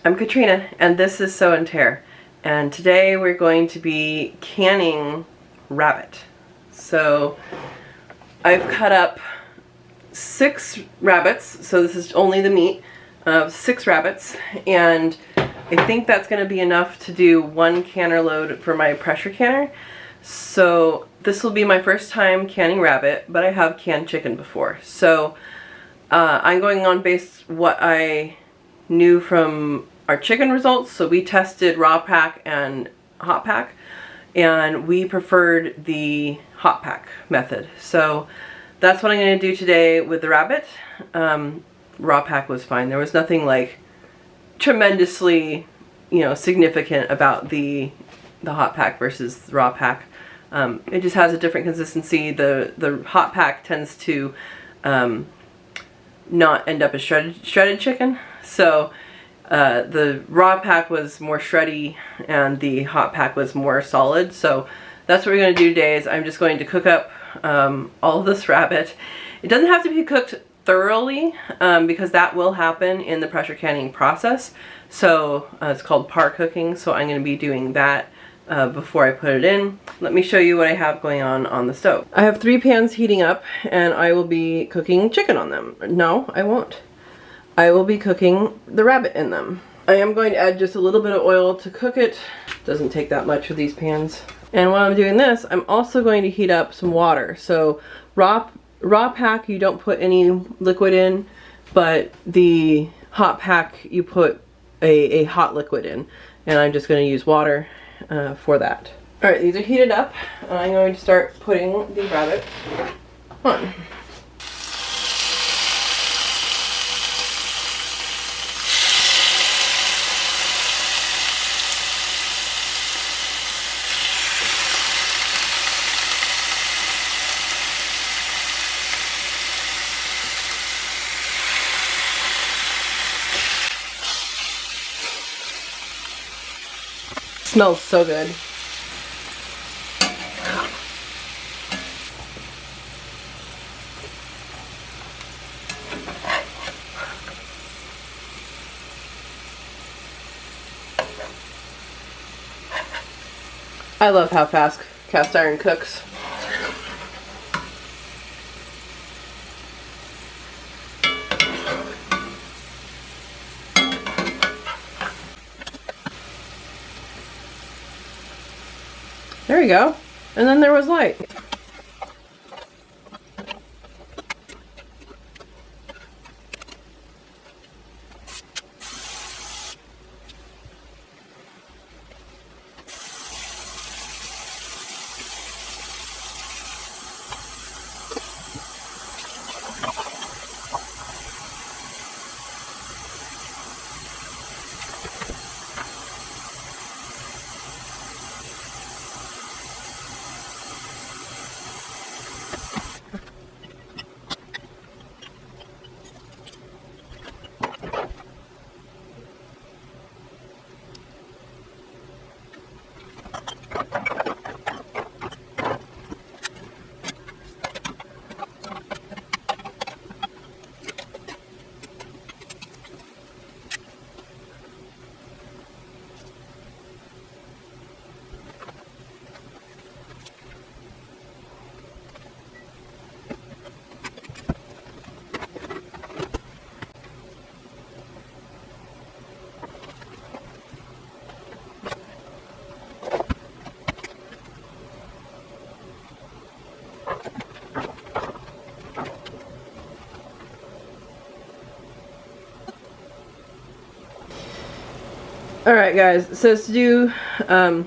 I'm Katrina, and this is Sew and Tare, and today we're going to be canning rabbit. So I've cut up 6 rabbits, so this is only the meat of 6 rabbits, and I think that's going to be enough to do 1 canner load for my pressure canner. So this will be my first time canning rabbit, but I have canned chicken before. So I'm going on base what I knew from our chicken results. So we tested raw pack and hot pack, and we preferred the hot pack method. So that's what I'm going to do today with the rabbit. Raw pack was fine. There was nothing like tremendously, significant about the hot pack versus the raw pack. It just has a different consistency. The hot pack tends to not end up as shredded chicken. So the raw pack was more shreddy and the hot pack was more solid. So that's what we're going to do today. Is I'm just going to cook up all of this rabbit. It doesn't have to be cooked thoroughly because that will happen in the pressure canning process. So it's called par cooking. So I'm going to be doing that before I put it in. Let me show you what I have going on the stove. I have 3 pans heating up, and I will be cooking chicken on them. No, I won't. I will be cooking the rabbit in them. I am going to add just a little bit of oil to cook it. Doesn't take that much with these pans. And while I'm doing this, I'm also going to heat up some water. So raw pack, you don't put any liquid in, but the hot pack, you put a hot liquid in. And I'm just going to use water for that. Alright, these are heated up. I'm going to start putting the rabbit on. Smells so good. I love how fast cast iron cooks. There we go. And then there was light. Alright guys, it says to do, I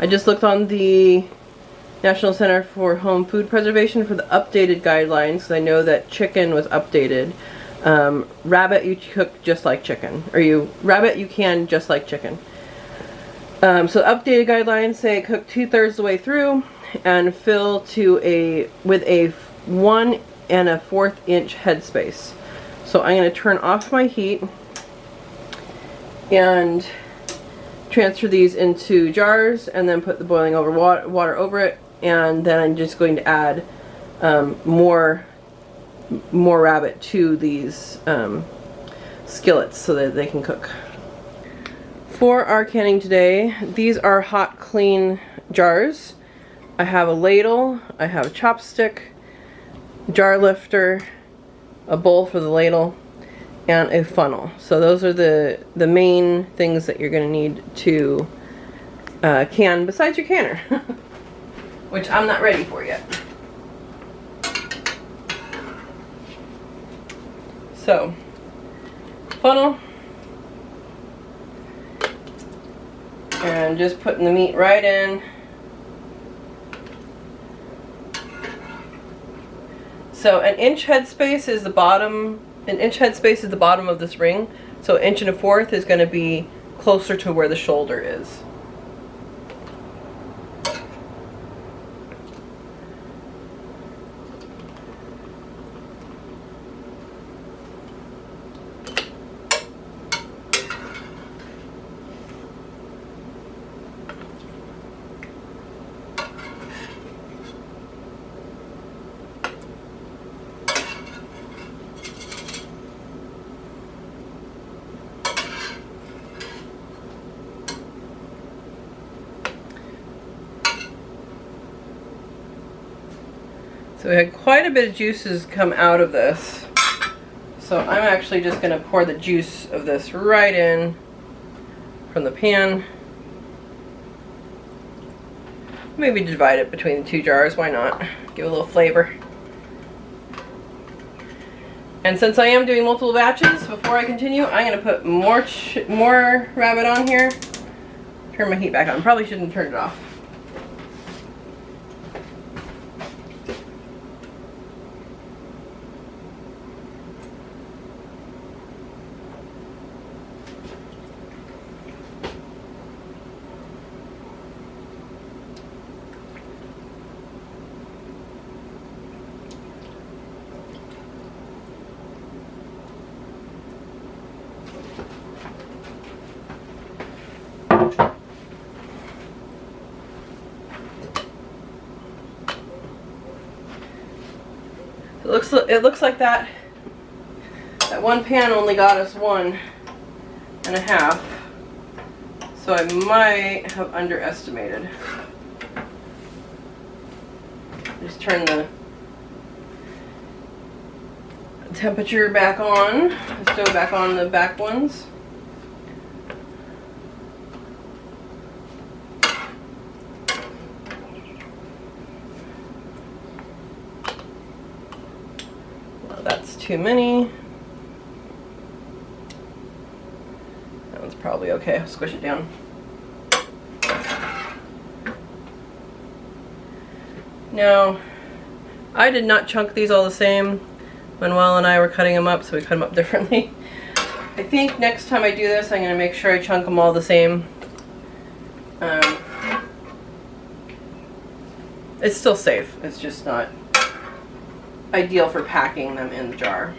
just looked on the National Center for Home Food Preservation for the updated guidelines, because I know that chicken was updated. Rabbit you cook just like chicken, or rabbit you can just like chicken. So updated guidelines say cook 2/3 the way through and fill to with a 1 1/4 inch headspace. So I'm going to turn off my heat and transfer these into jars, and then put the boiling over water over it, and then I'm just going to add more rabbit to these skillets so that they can cook. For our canning today, these are hot clean jars. I have a ladle, I have a chopstick, jar lifter, a bowl for the ladle, and a funnel. So those are the main things that you're going to need to can besides your canner, which I'm not ready for yet. So, funnel, and just putting the meat right in. So an inch headspace is the bottom. An inch headspace is the bottom of this ring. So 1 1/4 is going to be closer to where the shoulder is. So we had quite a bit of juices come out of this. So I'm actually just going to pour the juice of this right in from the pan. Maybe divide it between the 2 jars, why not? Give it a little flavor. And since I am doing multiple batches, before I continue, I'm going to put more rabbit on here. Turn my heat back on. Probably shouldn't turn it off. It looks like that one pan only got us 1 1/2, so I might have underestimated. Just turn the temperature back on, the stove back on the back ones. That's too many. That one's probably okay. I'll squish it down. Now, I did not chunk these all the same. Manuel and I were cutting them up, so we cut them up differently. I think next time I do this, I'm going to make sure I chunk them all the same. It's still safe. It's just not ideal for packing them in the jar.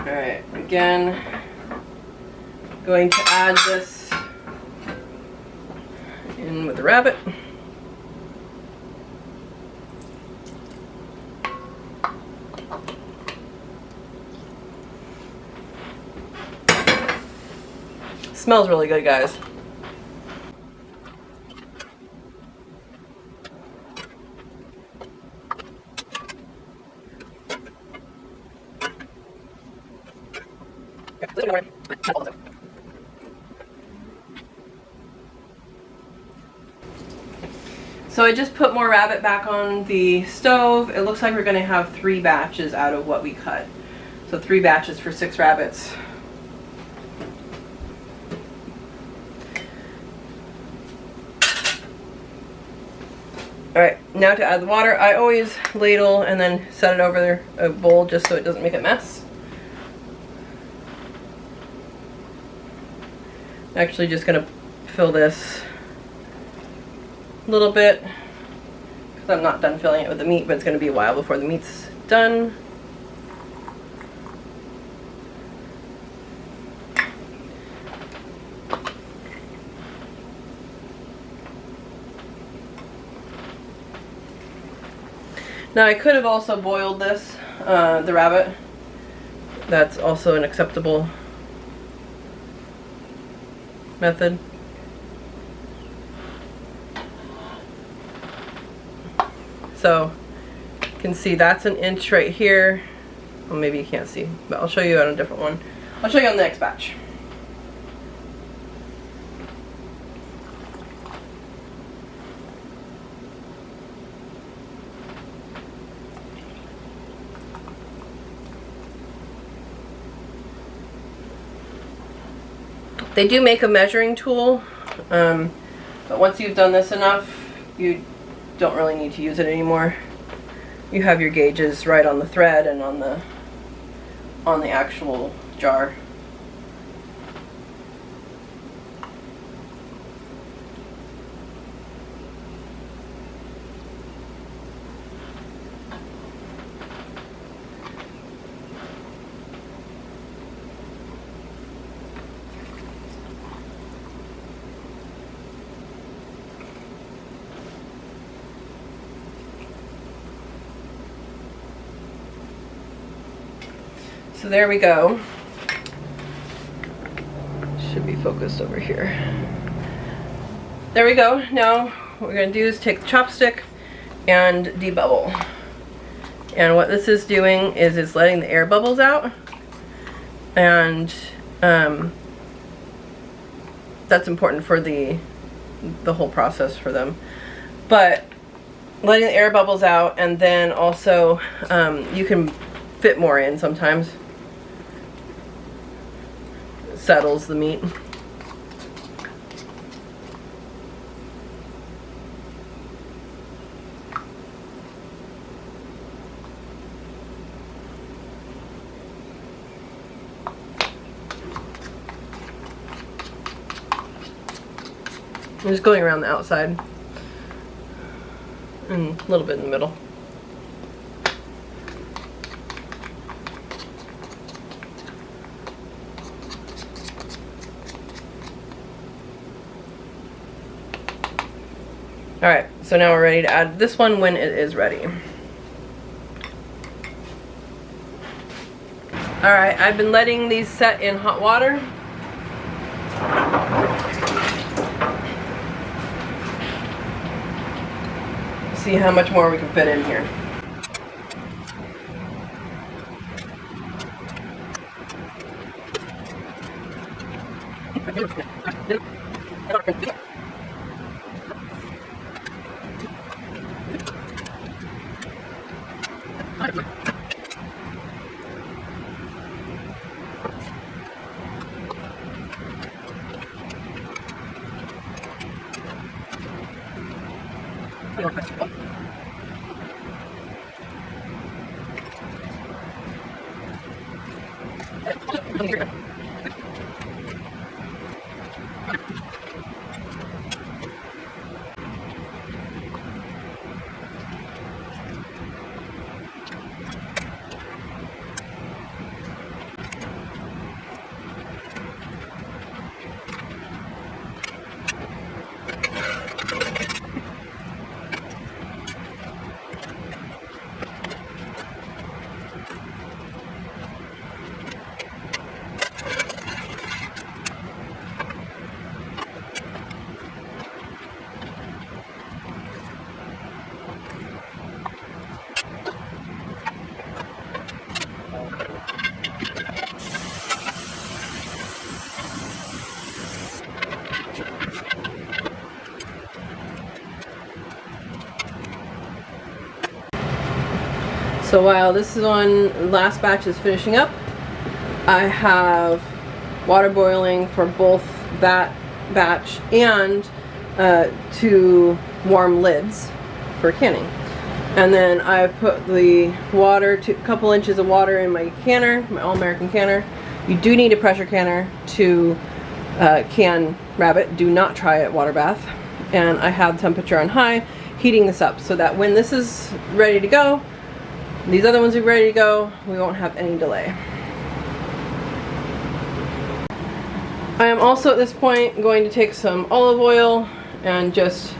Alright, again, going to add this in with the rabbit. Smells really good, guys. So I just put more rabbit back on the stove. It looks like we're going to have 3 batches out of what we cut. So 3 batches for 6 rabbits. Alright, now to add the water. I always ladle and then set it over a bowl just so it doesn't make a mess. Actually just going to fill this a little bit because I'm not done filling it with the meat, but it's going to be a while before the meat's done. Now I could have also boiled this, the rabbit. That's also an acceptable method. So you can see that's an inch right here. Well, maybe you can't see, but I'll show you on a different one. I'll show you on the next batch. They do make a measuring tool, but once you've done this enough, you don't really need to use it anymore. You have your gauges right on the thread and on the actual jar. So there we go. Should be focused over here. There we go. Now what we're going to do is take the chopstick and debubble. And what this is doing is it's letting the air bubbles out. And that's important for the whole process for them. But letting the air bubbles out, and then also you can fit more in sometimes. Settles the meat. I'm just going around the outside and a little bit in the middle. Alright, so now we're ready to add this one when it is ready. Alright, I've been letting these set in hot water. See how much more we can fit in here. So while this is on, last batch is finishing up, I have water boiling for both that batch and 2 warm lids. for canning. And then I've put the water, a couple inches of water in my canner, my All-American canner. You do need a pressure canner to can rabbit. Do not try it water bath. And I have temperature on high, heating this up so that when this is ready to go, these other ones are ready to go, we won't have any delay. I am also at this point going to take some olive oil and just,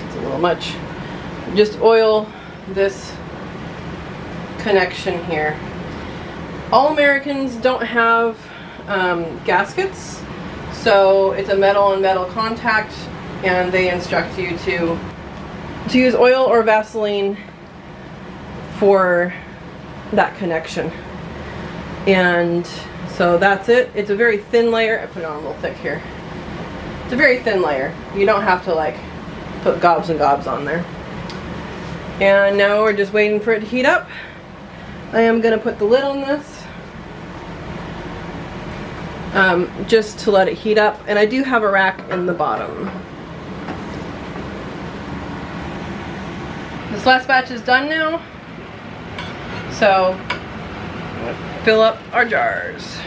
it's a little much, just oil this connection here. All Americans don't have gaskets, so it's a metal on metal contact, and they instruct you to use oil or Vaseline for that connection. And so that's it. It's a very thin layer. I put it on a little thick here. It's a very thin layer. You don't have to like put gobs and gobs on there. And now we're just waiting for it to heat up. I am gonna put the lid on this just to let it heat up. And I do have a rack in the bottom. This last batch is done now. So I'm gonna fill up our jars.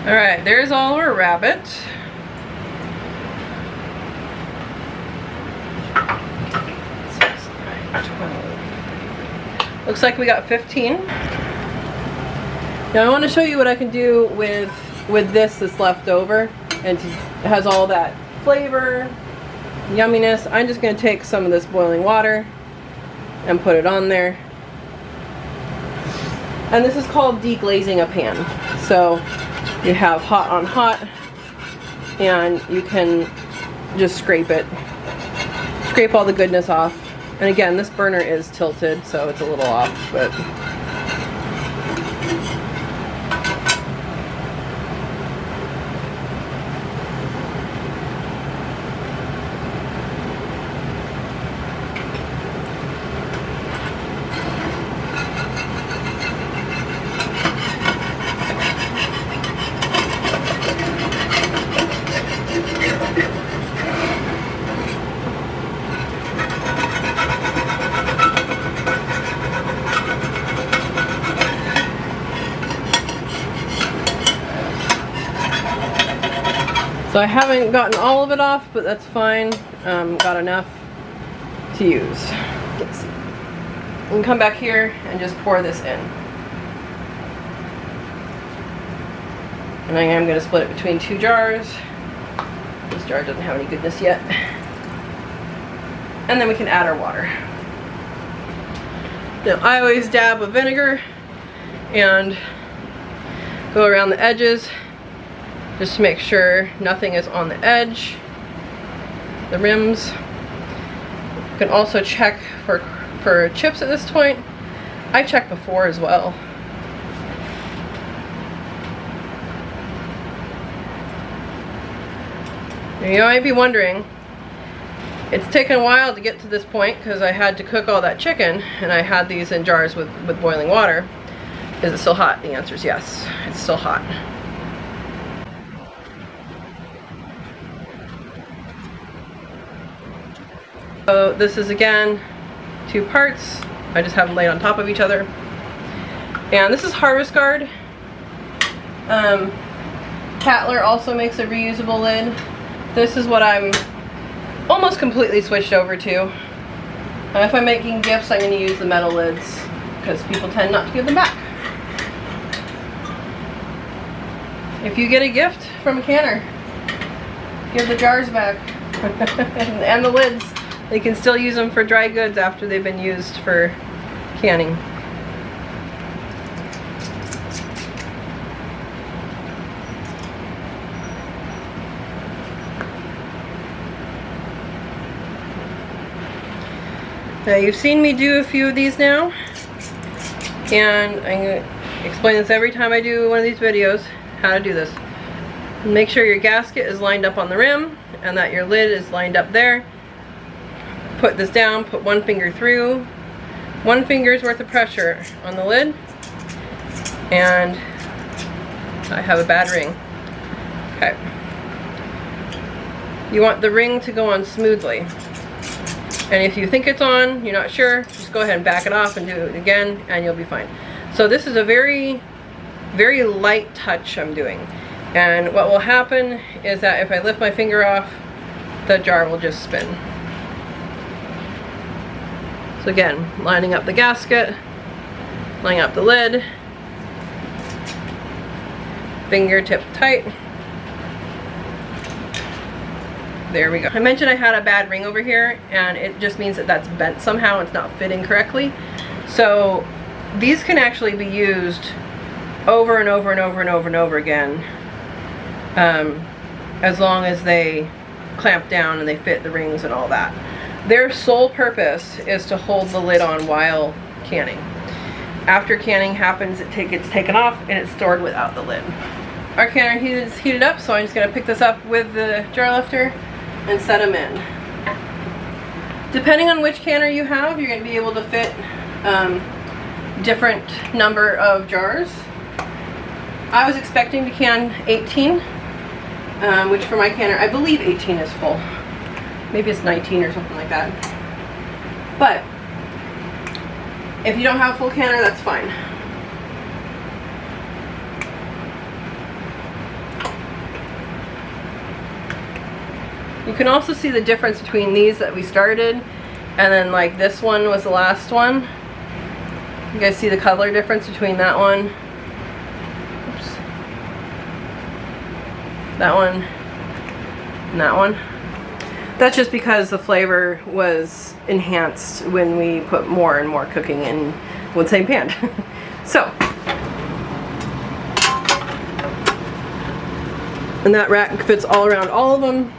Alright, there's all our rabbit. 6, 9, 12. Looks like we got 15. Now I want to show you what I can do with this that's left over. And it has all that flavor, yumminess. I'm just going to take some of this boiling water and put it on there. And this is called deglazing a pan. So you have hot on hot, and you can just scrape it. Scrape all the goodness off. And again, this burner is tilted, so it's a little off, but so I haven't gotten all of it off, but that's fine. Got enough to use. Let's see. We can come back here and just pour this in. And I am going to split it between 2 jars. This jar doesn't have any goodness yet. And then we can add our water. Now I always dab with vinegar and go around the edges, just to make sure nothing is on the edge, the rims. You can also check for chips at this point. I checked before as well. You might be wondering, it's taken a while to get to this point because I had to cook all that chicken and I had these in jars with boiling water. Is it still hot? The answer is yes, it's still hot. So this is again 2 parts. I just have them laid on top of each other. And this is Harvest Guard. Tatler also makes a reusable lid. This is what I'm almost completely switched over to. If I'm making gifts, I'm going to use the metal lids because people tend not to give them back. If you get a gift from a canner, give the jars back and the lids. They can still use them for dry goods after they've been used for canning. Now you've seen me do a few of these now, and I'm going to explain this every time I do one of these videos, how to do this. Make sure your gasket is lined up on the rim and that your lid is lined up there. Put this down, put 1 finger through, 1 finger's worth of pressure on the lid, and I have a bad ring. Okay. You want the ring to go on smoothly. And if you think it's on, you're not sure, just go ahead and back it off and do it again and you'll be fine. So this is a very, very light touch I'm doing. And what will happen is that if I lift my finger off, the jar will just spin. So again, lining up the gasket, lining up the lid, fingertip tight. There we go. I mentioned I had a bad ring over here, and it just means that that's bent somehow. It's not fitting correctly. So these can actually be used over and over and over and over and over again, as long as they clamp down and they fit the rings and all that. Their sole purpose is to hold the lid on while canning. After canning happens, it gets taken off and it's stored without the lid. Our canner is heated up, so I'm just going to pick this up with the jar lifter and set them in. Depending on which canner you have, you're going to be able to fit different number of jars. I was expecting to can 18, which for my canner, I believe 18 is full. Maybe it's 19 or something like that. But if you don't have a full canner, that's fine. You can also see the difference between these that we started and then like this one was the last one. You guys see the color difference between that one? Oops. That one and that one. That's just because the flavor was enhanced when we put more and more cooking in one same pan. So, and that rack fits all around all of them.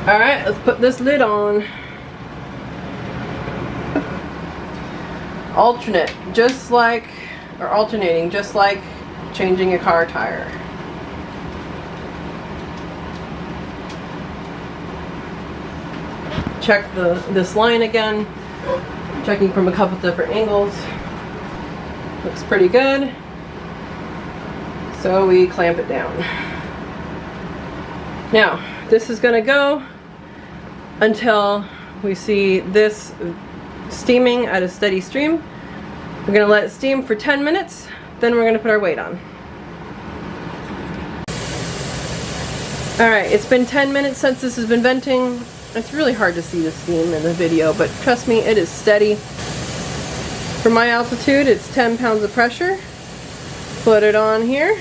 Alright, let's put this lid on. Alternate, just like, or alternating, just like changing a car tire. Check this line again, checking from a couple different angles. Looks pretty good. So we clamp it down. Now, this is going to go until we see this steaming at a steady stream. We're going to let it steam for 10 minutes, then we're going to put our weight on. Alright, it's been 10 minutes since this has been venting. It's really hard to see the steam in the video, but trust me, it is steady. For my altitude, it's 10 pounds of pressure. Put it on here.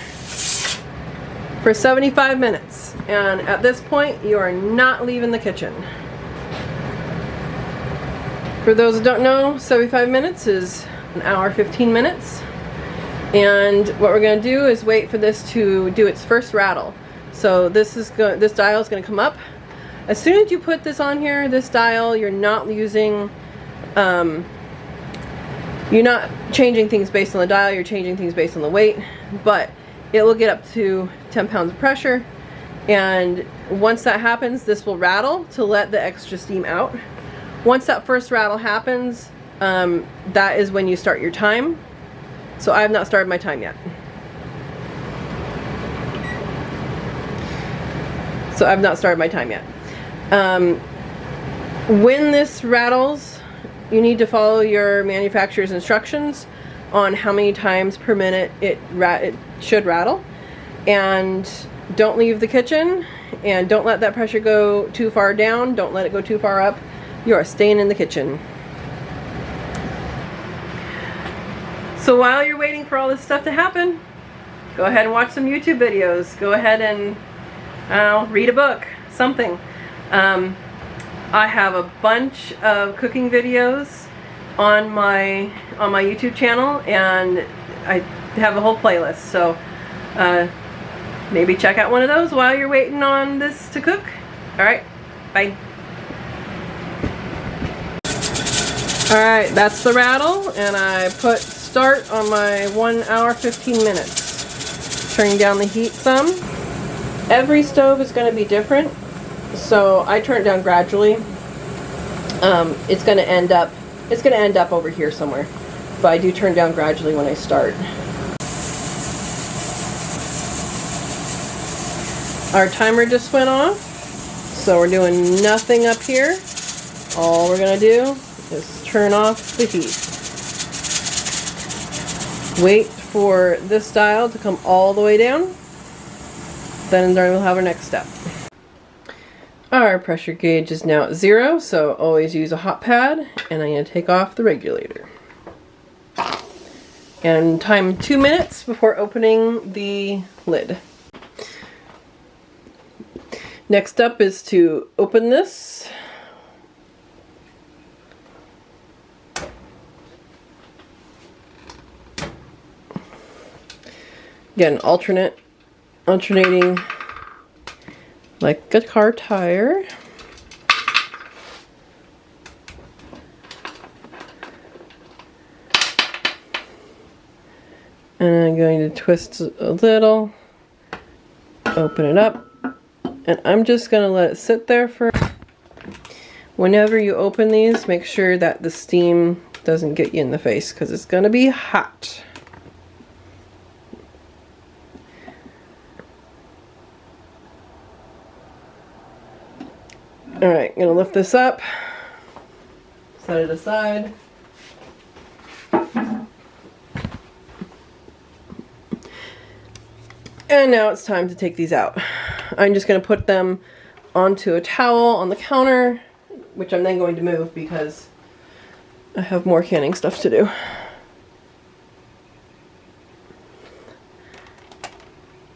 for 75 minutes. And at this point, you are not leaving the kitchen. For those who don't know, 75 minutes is an hour 15 minutes. And what we're going to do is wait for this to do its first rattle. So this dial is going to come up. As soon as you put this on here, this dial, you're not using, you're not changing things based on the dial, you're changing things based on the weight, but it will get up to 10 pounds of pressure. And once that happens, this will rattle to let the extra steam out. Once that first rattle happens, that is when you start your time. So I have not started my time yet. When this rattles, you need to follow your manufacturer's instructions on how many times per minute it should rattle. And don't leave the kitchen, and don't let that pressure go too far down. Don't let it go too far up. You are staying in the kitchen. So while you're waiting for all this stuff to happen, go ahead and watch some YouTube videos. Go ahead and, I don't know, read a book, something. I have a bunch of cooking videos on my YouTube channel, and I have a whole playlist. So maybe check out one of those while you're waiting on this to cook. All right, bye. All right, that's the rattle, and I put start on my 1 hour 15 minutes. Turning down the heat some. Every stove is going to be different, so I turn it down gradually. It's going to end up over here somewhere, but I do turn down gradually when I start. Our timer just went off, so we're doing nothing up here. All we're going to do is turn off the heat. Wait for this dial to come all the way down. Then we'll have our next step. Our pressure gauge is now at 0, so always use a hot pad, and I'm going to take off the regulator. And time 2 minutes before opening the lid. Next up is to open this. Again, alternating like a car tire. And I'm going to twist a little, open it up, and I'm just going to let it sit there for. Whenever you open these, make sure that the steam doesn't get you in the face, because it's going to be hot. Alright, I'm going to lift this up, set it aside. And now it's time to take these out. I'm just going to put them onto a towel on the counter, which I'm then going to move because I have more canning stuff to do.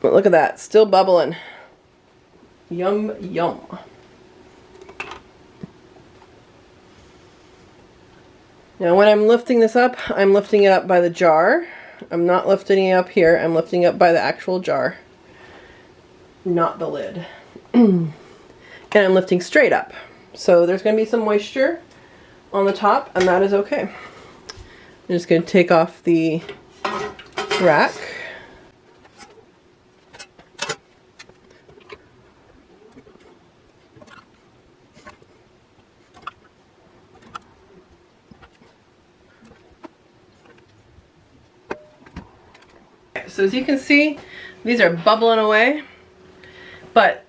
But look at that, still bubbling. Yum, yum. Now when I'm lifting this up, I'm lifting it up by the jar. I'm not lifting it up here, I'm lifting it up by the actual jar, not the lid. And I'm lifting straight up. So there's going to be some moisture on the top, and that is okay. I'm just going to take off the rack. So as you can see, these are bubbling away, but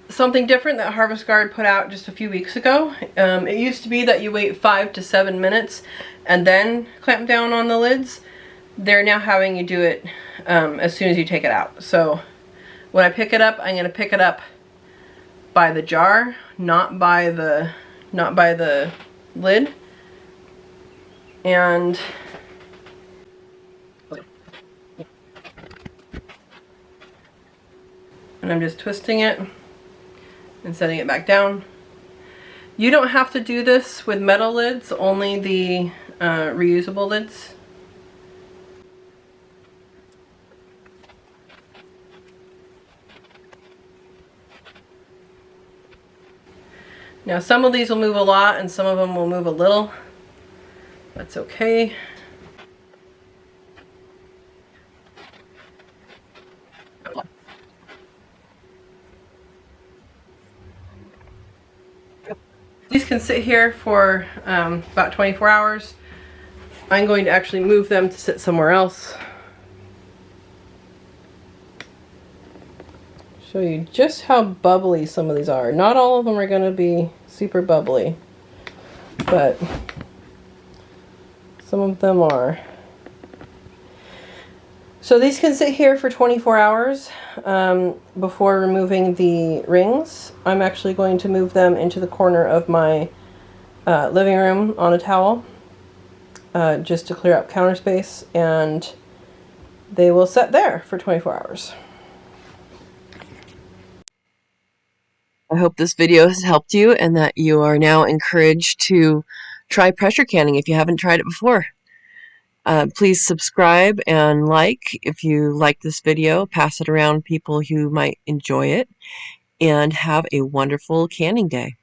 something different that Harvest Guard put out just a few weeks ago. It used to be that you wait 5 to 7 minutes and then clamp down on the lids. They're now having you do it as soon as you take it out. So when I pick it up, I'm going to pick it up by the jar, not by the lid. And And I'm just twisting it and setting it back down. You don't have to do this with metal lids, only the reusable lids. Now some of these will move a lot and some of them will move a little. That's okay. These can sit here for about 24 hours. I'm going to actually move them to sit somewhere else. Show you just how bubbly some of these are. Not all of them are going to be super bubbly, but some of them are. So these can sit here for 24 hours before removing the rings. I'm actually going to move them into the corner of my living room on a towel just to clear up counter space, and they will sit there for 24 hours. I hope this video has helped you and that you are now encouraged to try pressure canning if you haven't tried it before. Please subscribe and like if you like this video. Pass it around people who might enjoy it, and have a wonderful canning day.